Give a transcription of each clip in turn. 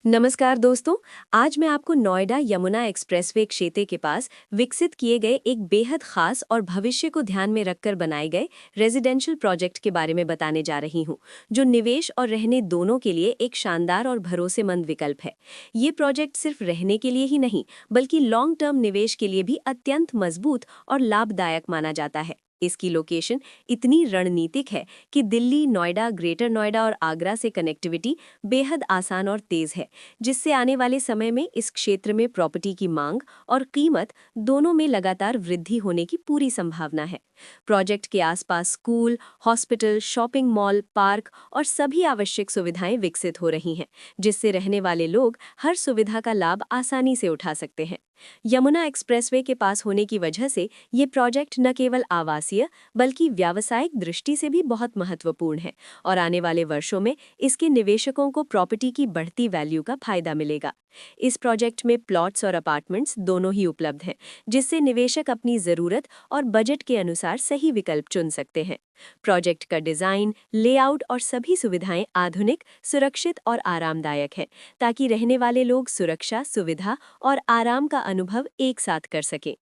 नमस्कार दोस्तों। आज मैं आपको नोएडा यमुना एक्सप्रेसवे क्षेत्र के पास विकसित किए गए एक बेहद खास और भविष्य को ध्यान में रखकर बनाए गए रेजिडेंशियल प्रोजेक्ट के बारे में बताने जा रही हूं, जो निवेश और रहने दोनों के लिए एक शानदार और भरोसेमंद विकल्प है। ये प्रोजेक्ट सिर्फ रहने के लिए ही नहीं, बल्कि लॉन्ग टर्म निवेश के लिए भी अत्यंत मजबूत और लाभदायक माना जाता है। इसकी लोकेशन इतनी रणनीतिक है कि दिल्ली, नोएडा, ग्रेटर नोएडा और आगरा से कनेक्टिविटी बेहद आसान और तेज है, जिससे आने वाले समय में इस क्षेत्र में प्रॉपर्टी की मांग और कीमत दोनों में लगातार वृद्धि होने की पूरी संभावना है। प्रोजेक्ट के आसपास school, hospital, shopping mall, park और सभी आवश्यक सुविधाएं विकसित हो रही हैं, जिससे रहने वाले लोग हर सुविधा का लाभ आसानी से उठा सकते हैं। यमुना एक्सप्रेसवे के पास होने की वजह से ये प्रोजेक्ट न केवल आवासीय बल्कि व्यावसायिक दृष्टि से भी बहुत महत्वपूर्ण है और आने वाले वर्षों में इसके निवेशकों को प्रॉपर्टी की बढ़ती वैल्यू का फायदा मिलेगा। इस प्रोजेक्ट में प्लॉट्स और अपार्टमेंट्स दोनों ही उपलब्ध हैं, जिससे निवेशक अपनी ज़रूरत और बजट के अनुसार सही विकल्प चुन सकते हैं। प्रोजेक्ट का डिज़ाइन, लेआउट और सभी सुविधाएं आधुनिक, सुरक्षित और आरामदायक है, ताकि रहने वाले लोग सुरक्षा, सुविधा और आराम का अनुभव एक साथ कर सकें।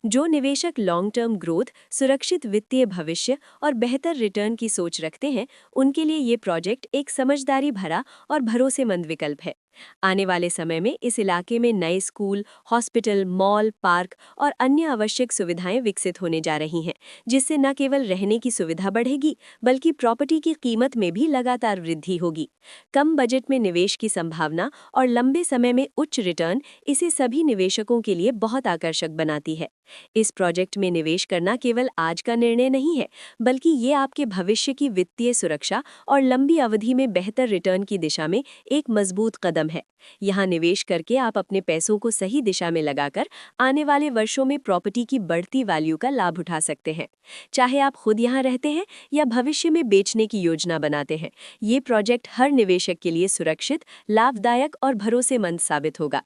जो निवेशक लॉन्ग टर्म ग्रोथ, सुरक्षित वित्तीय भविष्य और बेहतर रिटर्न की सोच रखते हैं, उनके लिए ये प्रोजेक्ट एक समझदारी भरा और भरोसेमंद विकल्प है। आने वाले समय में इस इलाके में नए स्कूल, हॉस्पिटल, मॉल, पार्क और अन्य आवश्यक सुविधाएं विकसित होने जा रही हैं, जिससे न केवल रहने की सुविधा बढ़ेगी, बल्कि प्रॉपर्टी की कीमत में भी लगातार वृद्धि होगी। कम बजट में निवेश की संभावना और लंबे समय में उच्च रिटर्न इसे सभी निवेशकों के लिए बहुत आकर्षक बनाती है। इस प्रोजेक्ट में निवेश करना केवल आज का निर्णय नहीं है, बल्कि ये आपके भविष्य की वित्तीय सुरक्षा और लंबी अवधि में बेहतर रिटर्न की दिशा में एक मजबूत कदम है। यहाँ निवेश करके आप अपने पैसों को सही दिशा में लगाकर आने वाले वर्षों में प्रॉपर्टी की बढ़ती वैल्यू का लाभ उठा सकते हैं। चाहे आप खुद यहाँ रहते हैं या भविष्य में बेचने की योजना बनाते हैं, ये प्रोजेक्ट हर निवेशक के लिए सुरक्षित, लाभदायक और भरोसेमंद साबित होगा।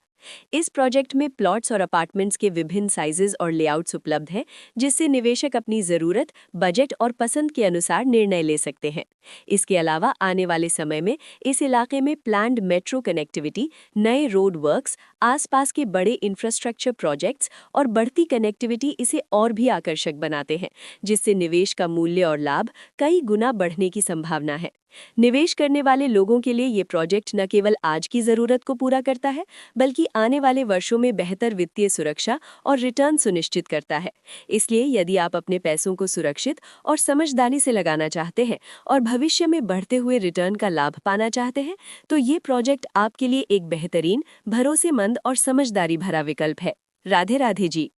इस प्रोजेक्ट में प्लॉट्स और अपार्टमेंट्स के विभिन्न साइजेस और लेआउट्स उपलब्ध हैं, जिससे निवेशक अपनी ज़रूरत, बजट और पसंद के अनुसार निर्णय ले सकते हैं। इसके अलावा आने वाले समय में इस इलाके में प्लान्ड मेट्रो कनेक्टिविटी, नए रोड वर्क्स, आसपास के बड़े इंफ्रास्ट्रक्चर प्रोजेक्ट्स और बढ़ती कनेक्टिविटी इसे और भी आकर्षक बनाते हैं, जिससे निवेश का मूल्य और लाभ कई गुना बढ़ने की संभावना है। निवेश करने वाले लोगों के लिए ये प्रोजेक्ट न केवल आज की ज़रूरत को पूरा करता है, बल्कि आने वाले वर्षों में बेहतर वित्तीय सुरक्षा और रिटर्न सुनिश्चित करता है। इसलिए यदि आप अपने पैसों को सुरक्षित और समझदारी से लगाना चाहते हैं और भविष्य में बढ़ते हुए रिटर्न का लाभ पाना चाहते हैं, तो ये प्रोजेक्ट आपके लिए एक बेहतरीन, भरोसेमंद और समझदारी भरा विकल्प है। राधे राधे जी।